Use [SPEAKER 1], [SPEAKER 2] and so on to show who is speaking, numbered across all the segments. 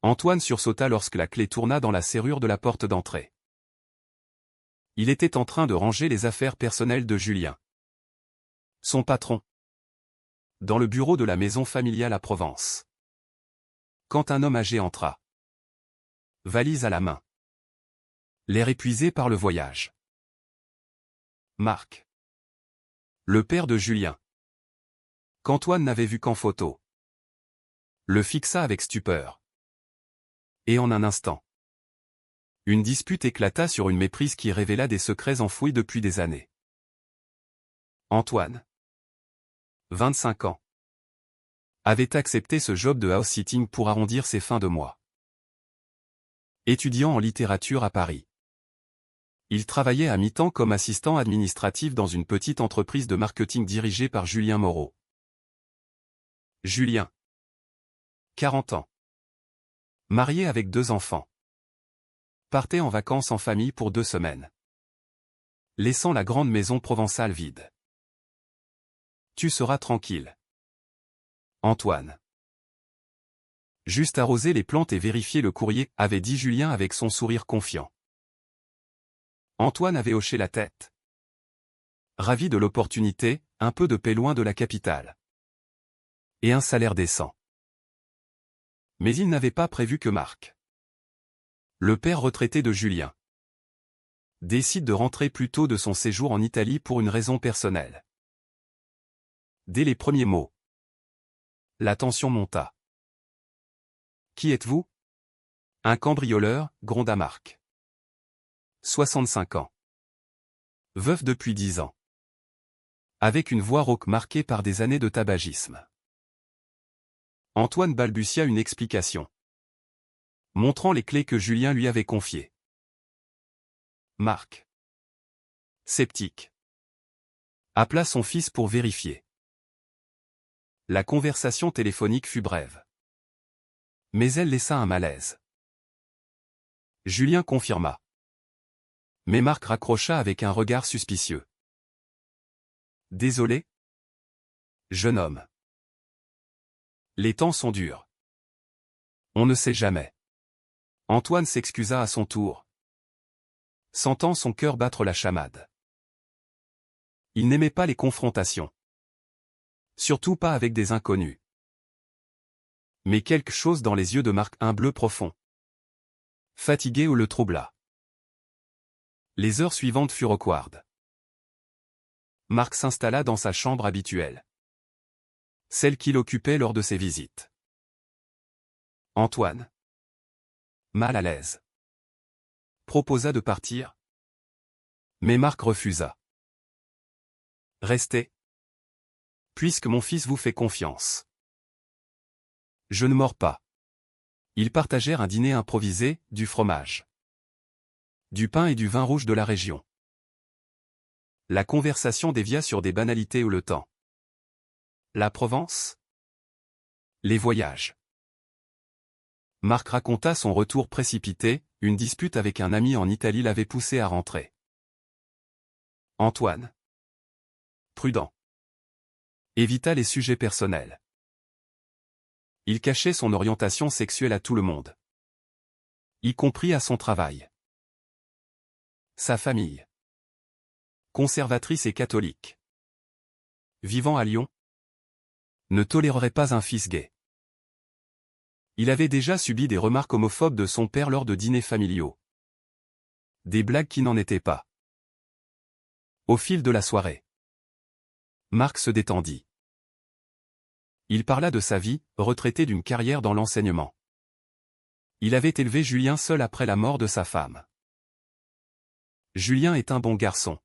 [SPEAKER 1] Antoine sursauta lorsque la clé tourna dans la serrure de la porte d'entrée. Il était en train de ranger les affaires personnelles de Julien. Son patron. Dans le bureau de la maison familiale à Provence. Quand un homme âgé entra. Valise à la main. L'air épuisé par le voyage. Marc. Le père de Julien. Qu'Antoine n'avait vu qu'en photo. Le fixa avec stupeur. Et en un instant. Une dispute éclata sur une méprise qui révéla des secrets enfouis depuis des années. Antoine. 25 ans. Avait accepté ce job de house-sitting pour arrondir ses fins de mois. Étudiant en littérature à Paris. Il travaillait à mi-temps comme assistant administratif dans une petite entreprise de marketing dirigée par Julien Moreau. Julien. 40 ans. Marié avec 2 enfants. Partait en vacances en famille pour 2 semaines. Laissant la grande maison provençale vide. Tu seras tranquille. Antoine. Juste arroser les plantes et vérifier le courrier, avait dit Julien avec son sourire confiant. Antoine avait hoché la tête. Ravi de l'opportunité, un peu de paix loin de la capitale. Et un salaire décent. Mais il n'avait pas prévu que Marc, le père retraité de Julien, décide de rentrer plus tôt de son séjour en Italie pour une raison personnelle. Dès les premiers mots, la tension monta. Qui êtes-vous? Un cambrioleur, gronda Marc. 65 ans. Veuf depuis 10 ans. Avec une voix rauque marquée par des années de tabagisme. Antoine balbutia une explication, montrant les clés que Julien lui avait confiées. Marc, sceptique, appela son fils pour vérifier. La conversation téléphonique fut brève. Mais elle laissa un malaise. Julien confirma. Mais Marc raccrocha avec un regard suspicieux. Désolé? Jeune homme. Les temps sont durs. On ne sait jamais. Antoine s'excusa à son tour, sentant son cœur battre la chamade. Il n'aimait pas les confrontations. Surtout pas avec des inconnus. Mais quelque chose dans les yeux de Marc, un bleu profond, fatigué ou le troubla. Les heures suivantes furent awkward. Marc s'installa dans sa chambre habituelle, celle qu'il occupait lors de ses visites. Antoine, mal à l'aise, proposa de partir. Mais Marc refusa. Restez. Puisque mon fils vous fait confiance. Je ne mords pas. Ils partagèrent un dîner improvisé, du fromage, du pain et du vin rouge de la région. La conversation dévia sur des banalités ou le temps. La Provence? Les voyages. Marc raconta son retour précipité, une dispute avec un ami en Italie l'avait poussé à rentrer. Antoine, prudent, évita les sujets personnels. Il cachait son orientation sexuelle à tout le monde, y compris à son travail. Sa famille, conservatrice et catholique, vivant à Lyon, ne tolérerait pas un fils gay. Il avait déjà subi des remarques homophobes de son père lors de dîners familiaux. Des blagues qui n'en étaient pas. Au fil de la soirée, Marc se détendit. Il parla de sa vie, retraité d'une carrière dans l'enseignement. Il avait élevé Julien seul après la mort de sa femme. Julien est un bon garçon.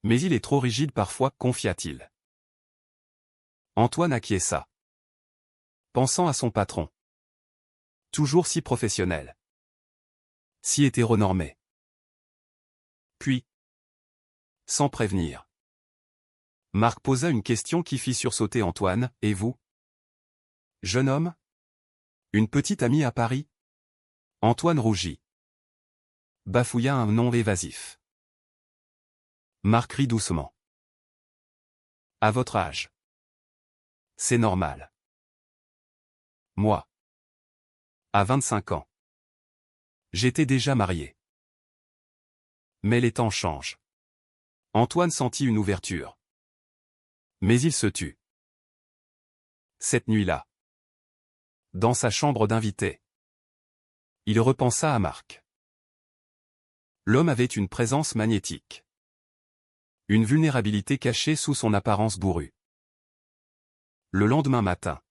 [SPEAKER 1] Mais il est trop rigide parfois, confia-t-il. Antoine acquiesça, pensant à son patron. Toujours si professionnel. Si hétéronormé. Puis, sans prévenir, Marc posa une question qui fit sursauter Antoine, « Et vous? Jeune homme? Une petite amie à Paris ?» Antoine rougit. Bafouilla un nom évasif. Marc rit doucement. « À votre âge. C'est normal. Moi. À 25 ans. J'étais déjà marié. Mais les temps changent. Antoine sentit une ouverture. Mais il se tut. Cette nuit-là. Dans sa chambre d'invité. Il repensa à Marc. L'homme avait une présence magnétique. Une vulnérabilité cachée sous son apparence bourrue. Le lendemain matin.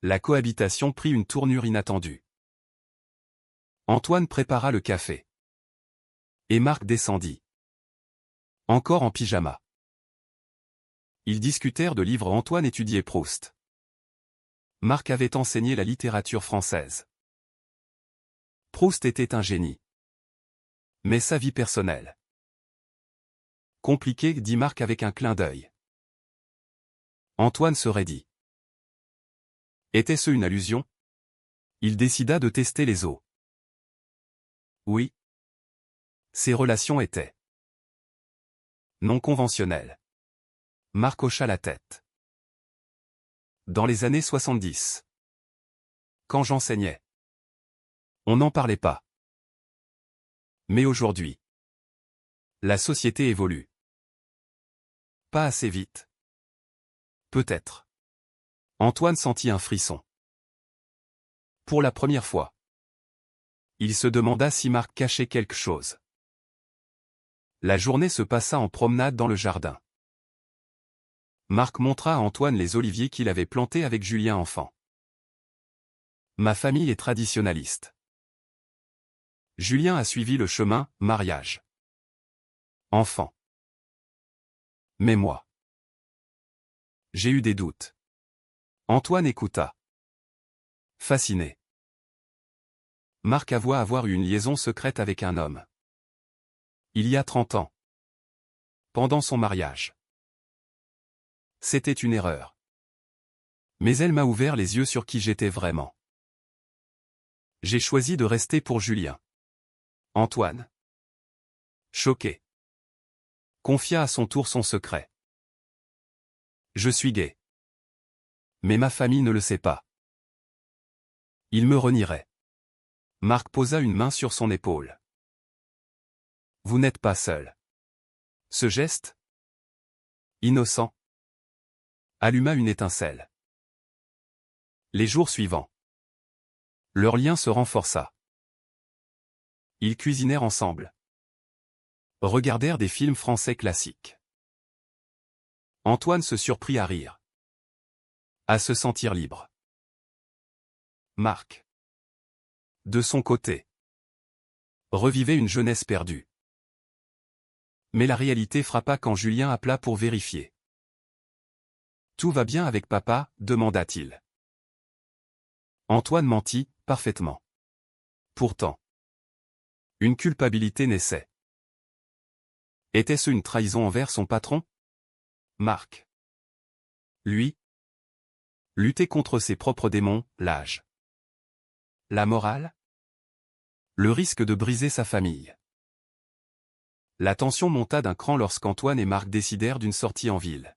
[SPEAKER 1] La cohabitation prit une tournure inattendue. Antoine prépara le café. Et Marc descendit. Encore en pyjama. Ils discutèrent de livres. Antoine étudiait Proust. Marc avait enseigné la littérature française. Proust était un génie. Mais sa vie personnelle. Compliquée, dit Marc avec un clin d'œil. Antoine se raidit. Était-ce une allusion? Il décida de tester les eaux. Oui. Ses relations étaient non conventionnelles. Marc hocha la tête. Dans les années 70. Quand j'enseignais. On n'en parlait pas. Mais aujourd'hui. La société évolue. Pas assez vite. Peut-être. Antoine sentit un frisson. Pour la première fois. Il se demanda si Marc cachait quelque chose. La journée se passa en promenade dans le jardin. Marc montra à Antoine les oliviers qu'il avait plantés avec Julien enfant. Ma famille est traditionnaliste. Julien a suivi le chemin, mariage. Enfant. Mais moi. J'ai eu des doutes. Antoine écouta. Fasciné. Marc avoua avoir eu une liaison secrète avec un homme. Il y a 30 ans. Pendant son mariage. C'était une erreur. Mais elle m'a ouvert les yeux sur qui j'étais vraiment. J'ai choisi de rester pour Julien. Antoine. Choqué. Confia à son tour son secret. Je suis gay. Mais ma famille ne le sait pas. Il me renierait. Marc posa une main sur son épaule. Vous n'êtes pas seul. Ce geste, innocent, alluma une étincelle. Les jours suivants. Leur lien se renforça. Ils cuisinèrent ensemble. Regardèrent des films français classiques. Antoine se surprit à rire. À se sentir libre. Marc. De son côté. Revivait une jeunesse perdue. Mais la réalité frappa quand Julien appela pour vérifier. Tout va bien avec papa, demanda-t-il. Antoine mentit, parfaitement. Pourtant. Une culpabilité naissait. Était-ce une trahison envers son patron? Marc. Lui. Lutter contre ses propres démons, l'âge. La morale? Le risque de briser sa famille. La tension monta d'un cran lorsqu'Antoine et Marc décidèrent d'une sortie en ville.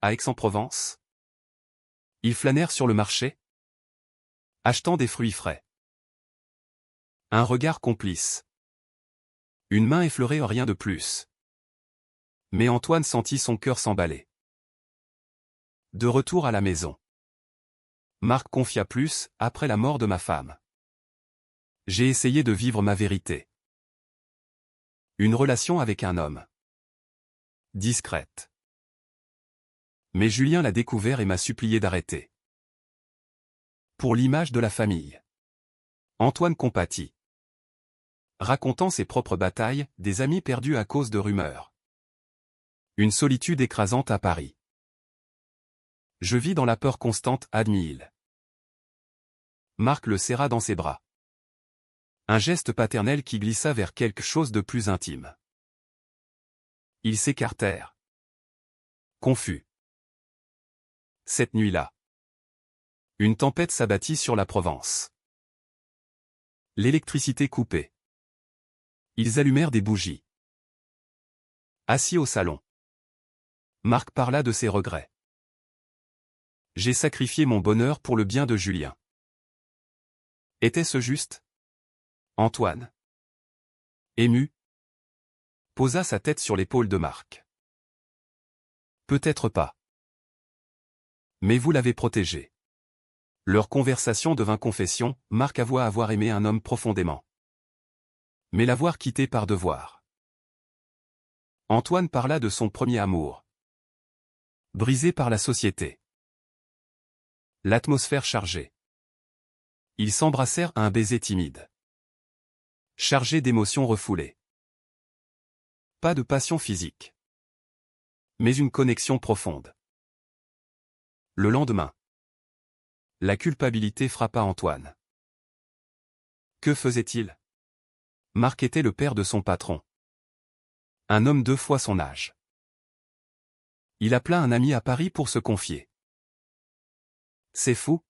[SPEAKER 1] À Aix-en-Provence. Ils flânèrent sur le marché, achetant des fruits frais. Un regard complice. Une main effleurée, rien de plus. Mais Antoine sentit son cœur s'emballer. De retour à la maison. Marc confia plus, après la mort de ma femme. J'ai essayé de vivre ma vérité. Une relation avec un homme. Discrète. Mais Julien l'a découvert et m'a supplié d'arrêter. Pour l'image de la famille. Antoine compatit. Racontant ses propres batailles, des amis perdus à cause de rumeurs. Une solitude écrasante à Paris. Je vis dans la peur constante, admit-il. Marc le serra dans ses bras. Un geste paternel qui glissa vers quelque chose de plus intime. Ils s'écartèrent. Confus. Cette nuit-là. Une tempête s'abattit sur la Provence. L'électricité coupée. Ils allumèrent des bougies. Assis au salon. Marc parla de ses regrets. J'ai sacrifié mon bonheur pour le bien de Julien. Était-ce juste? Antoine, ému, posa sa tête sur l'épaule de Marc. Peut-être pas. Mais vous l'avez protégé. Leur conversation devint confession, Marc avoua avoir aimé un homme profondément. Mais l'avoir quitté par devoir. Antoine parla de son premier amour. Brisé par la société. L'atmosphère chargée. Ils s'embrassèrent à un baiser timide. Chargé d'émotions refoulées. Pas de passion physique. Mais une connexion profonde. Le lendemain. La culpabilité frappa Antoine. Que faisait-il? Marc était le père de son patron. Un homme 2 fois son âge. Il appela un ami à Paris pour se confier. C'est fou.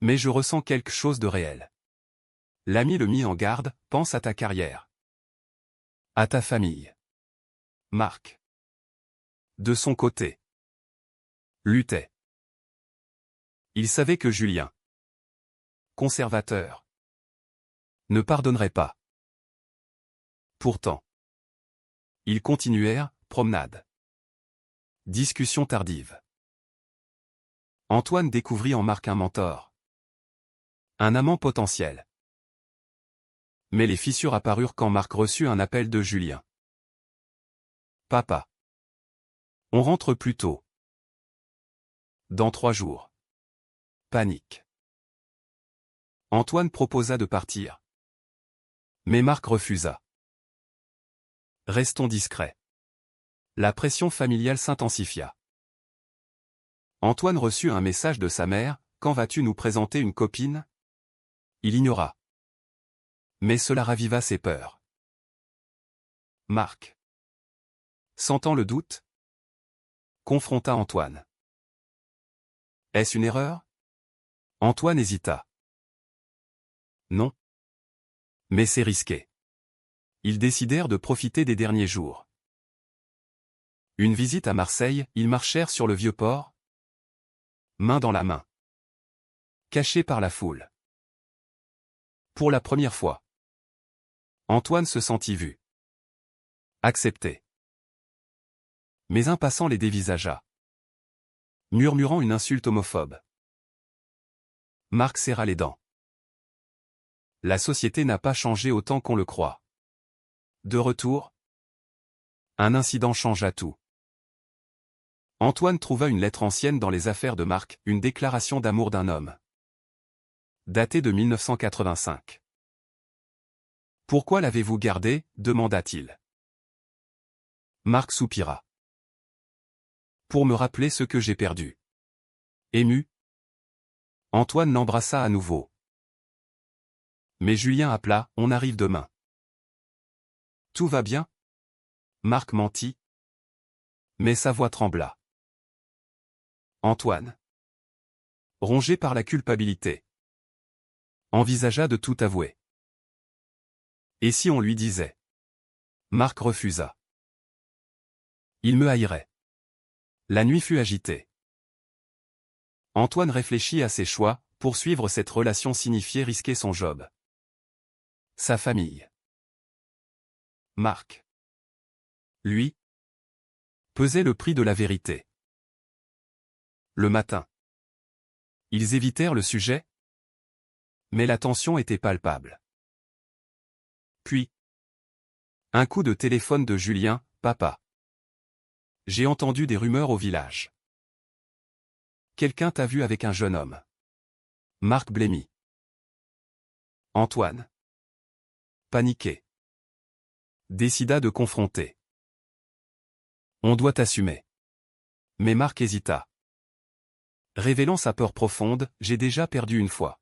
[SPEAKER 1] Mais je ressens quelque chose de réel. L'ami le mit en garde, pense à ta carrière. À ta famille. Marc. De son côté. Luttait. Il savait que Julien, conservateur, ne pardonnerait pas. Pourtant. Ils continuèrent, promenade. Discussion tardive. Antoine découvrit en Marc un mentor. Un amant potentiel. Mais les fissures apparurent quand Marc reçut un appel de Julien. Papa. On rentre plus tôt. Dans 3 jours. Panique. Antoine proposa de partir. Mais Marc refusa. Restons discrets. La pression familiale s'intensifia. Antoine reçut un message de sa mère, « Quand vas-tu nous présenter une copine ?» Il ignora. Mais cela raviva ses peurs. Marc, sentant le doute, confronta Antoine. Est-ce une erreur? Antoine hésita. Non. Mais c'est risqué. Ils décidèrent de profiter des derniers jours. Une visite à Marseille, ils marchèrent sur le vieux port, main dans la main. Cachés par la foule. Pour la première fois. Antoine se sentit vu. Accepté. Mais un passant les dévisagea. Murmurant une insulte homophobe. Marc serra les dents. La société n'a pas changé autant qu'on le croit. De retour, un incident changea tout. Antoine trouva une lettre ancienne dans les affaires de Marc, une déclaration d'amour d'un homme. Datée de 1985. Pourquoi l'avez-vous gardée? Demanda-t-il. Marc soupira. Pour me rappeler ce que j'ai perdu. Ému, Antoine l'embrassa à nouveau. Mais Julien appela, on arrive demain. Tout va bien? Marc mentit. Mais sa voix trembla. Antoine, rongé par la culpabilité, envisagea de tout avouer. Et si on lui disait? Marc refusa. Il me haïrait. La nuit fut agitée. Antoine réfléchit à ses choix, poursuivre cette relation signifiait risquer son job. Sa famille. Marc. Lui. Pesait le prix de la vérité. Le matin. Ils évitèrent le sujet. Mais la tension était palpable. Puis. Un coup de téléphone de Julien, papa. J'ai entendu des rumeurs au village. Quelqu'un t'a vu avec un jeune homme. Marc blêmit. Antoine. Paniqué. Décida de confronter. On doit assumer. Mais Marc hésita. Révélant sa peur profonde, j'ai déjà perdu une fois.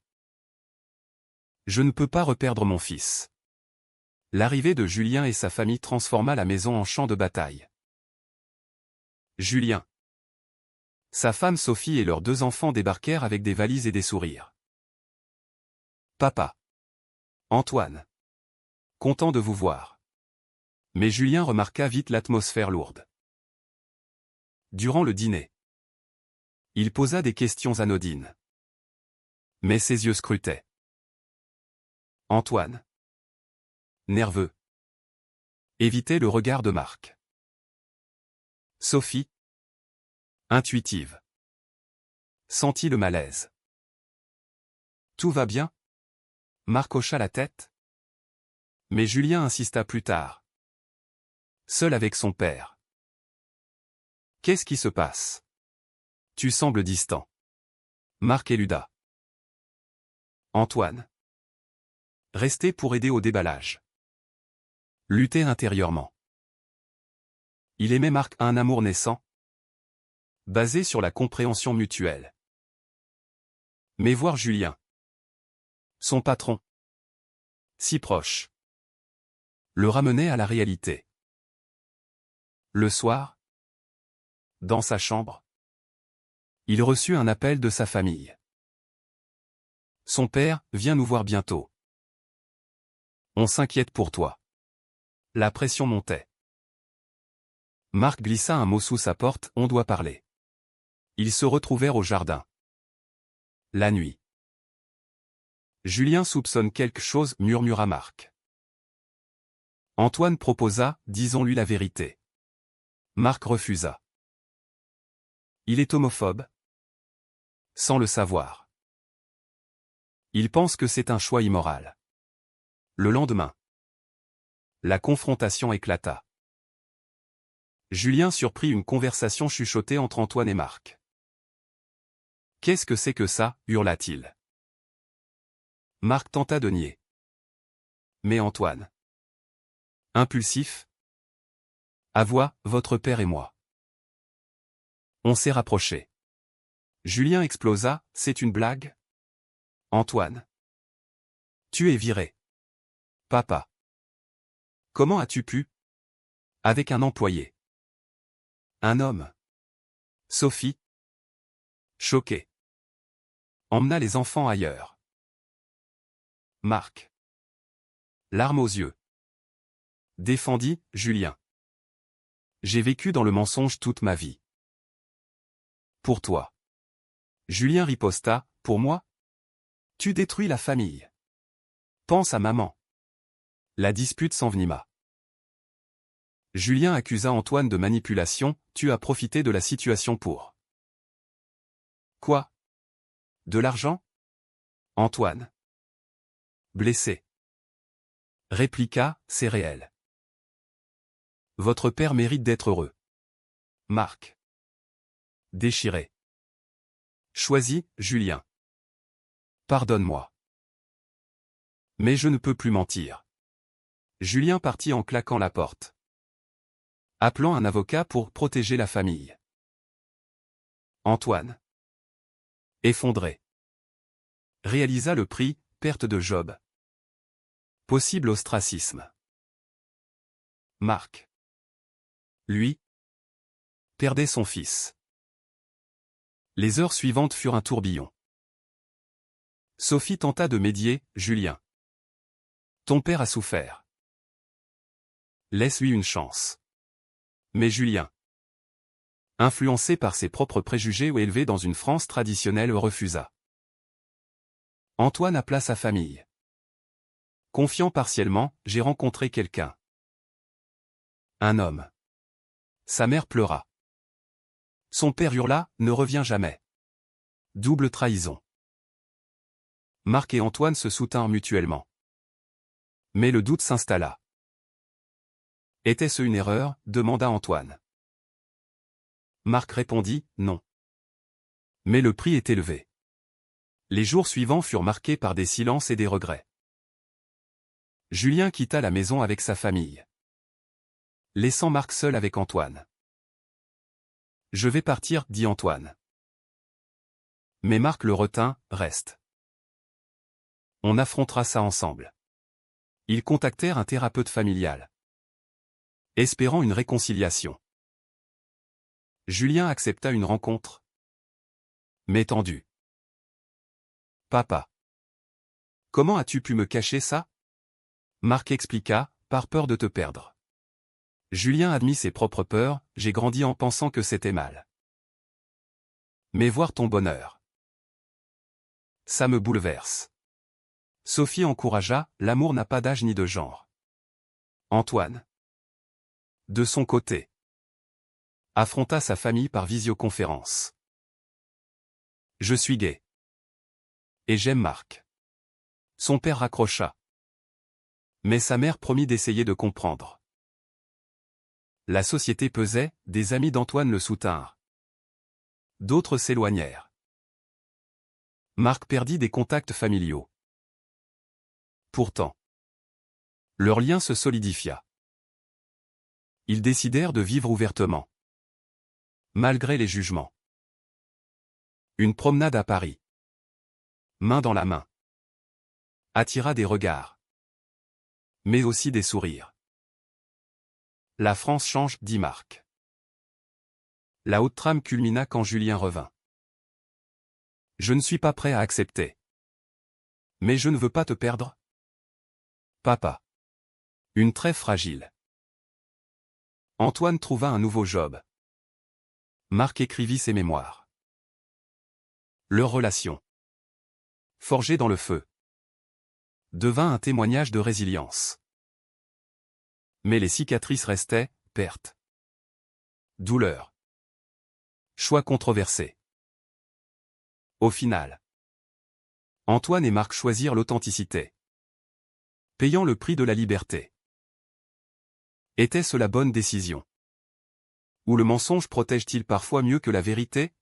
[SPEAKER 1] Je ne peux pas reperdre mon fils. L'arrivée de Julien et sa famille transforma la maison en champ de bataille. Julien. Sa femme Sophie et leurs 2 enfants débarquèrent avec des valises et des sourires. Papa. Antoine. Content de vous voir. Mais Julien remarqua vite l'atmosphère lourde. Durant le dîner. Il posa des questions anodines. Mais ses yeux scrutaient. Antoine. Nerveux. Évitez le regard de Marc. Sophie. Intuitive. Sentit le malaise. Tout va bien? Marc hocha la tête. Mais Julien insista plus tard. Seul avec son père. Qu'est-ce qui se passe? Tu sembles distant. Marc éluda. Antoine. Restait pour aider au déballage. Lutter intérieurement. Il aimait Marc à un amour naissant, basé sur la compréhension mutuelle. Mais voir Julien, son patron, si proche, le ramenait à la réalité. Le soir, dans sa chambre, il reçut un appel de sa famille. Son père vient nous voir bientôt. On s'inquiète pour toi. La pression montait. Marc glissa un mot sous sa porte, on doit parler. Ils se retrouvèrent au jardin. La nuit. Julien soupçonne quelque chose, murmura Marc. Antoine proposa, disons-lui la vérité. Marc refusa. Il est homophobe? Sans le savoir. Il pense que c'est un choix immoral. Le lendemain, la confrontation éclata. Julien surprit une conversation chuchotée entre Antoine et Marc. « Qu'est-ce que c'est que ça » hurla-t-il. Marc tenta de nier. Mais Antoine, impulsif, avoua, votre père et moi. On s'est rapprochés. Julien explosa, c'est une blague? Antoine. Tu es viré. Papa. Comment as-tu pu? Avec un employé. Un homme. Sophie. Choquée. Emmena les enfants ailleurs. Marc. Larmes aux yeux. Défendit, Julien. J'ai vécu dans le mensonge toute ma vie. Pour toi. Julien riposta, pour moi? Tu détruis la famille. Pense à maman. La dispute s'envenima. Julien accusa Antoine de manipulation, tu as profité de la situation pour. Quoi? De l'argent? Antoine. Blessé. Répliqua, c'est réel. Votre père mérite d'être heureux. Marc. Déchiré. Choisis, Julien. Pardonne-moi. Mais je ne peux plus mentir. Julien partit en claquant la porte. Appelant un avocat pour protéger la famille. Antoine. Effondré. Réalisa le prix, perte de job. Possible ostracisme. Marc. Lui. Perdait son fils. Les heures suivantes furent un tourbillon. Sophie tenta de médier, Julien. Ton père a souffert. Laisse-lui une chance. Mais Julien, influencé par ses propres préjugés ou élevé dans une France traditionnelle, refusa. Antoine appela sa famille. Confiant partiellement, j'ai rencontré quelqu'un. Un homme. Sa mère pleura. Son père hurla, ne reviens jamais. Double trahison. Marc et Antoine se soutinrent mutuellement. Mais le doute s'installa. Était-ce une erreur? Demanda Antoine. Marc répondit, non. Mais le prix est élevé. Les jours suivants furent marqués par des silences et des regrets. Julien quitta la maison avec sa famille, laissant Marc seul avec Antoine. Je vais partir, dit Antoine. Mais Marc le retint, reste. On affrontera ça ensemble. Ils contactèrent un thérapeute familial, espérant une réconciliation. Julien accepta une rencontre, mais tendu. Papa. Comment as-tu pu me cacher ça? Marc expliqua, par peur de te perdre. Julien admit ses propres peurs, j'ai grandi en pensant que c'était mal. Mais voir ton bonheur, ça me bouleverse. Sophie encouragea, l'amour n'a pas d'âge ni de genre. Antoine, de son côté, affronta sa famille par visioconférence. Je suis gay. Et j'aime Marc. Son père raccrocha. Mais sa mère promit d'essayer de comprendre. La société pesait, des amis d'Antoine le soutinrent. D'autres s'éloignèrent. Marc perdit des contacts familiaux. Pourtant, leur lien se solidifia. Ils décidèrent de vivre ouvertement. Malgré les jugements. Une promenade à Paris. Main dans la main. Attira des regards. Mais aussi des sourires. La France change, dit Marc. La haute trame culmina quand Julien revint. Je ne suis pas prêt à accepter. Mais je ne veux pas te perdre. Papa. Une trêve fragile. Antoine trouva un nouveau job. Marc écrivit ses mémoires. Leur relation, forgée dans le feu, devint un témoignage de résilience. Mais les cicatrices restaient, perte, douleur, choix controversés. Au final, Antoine et Marc choisirent l'authenticité, payant le prix de la liberté. Était-ce la bonne décision? Ou le mensonge protège-t-il parfois mieux que la vérité?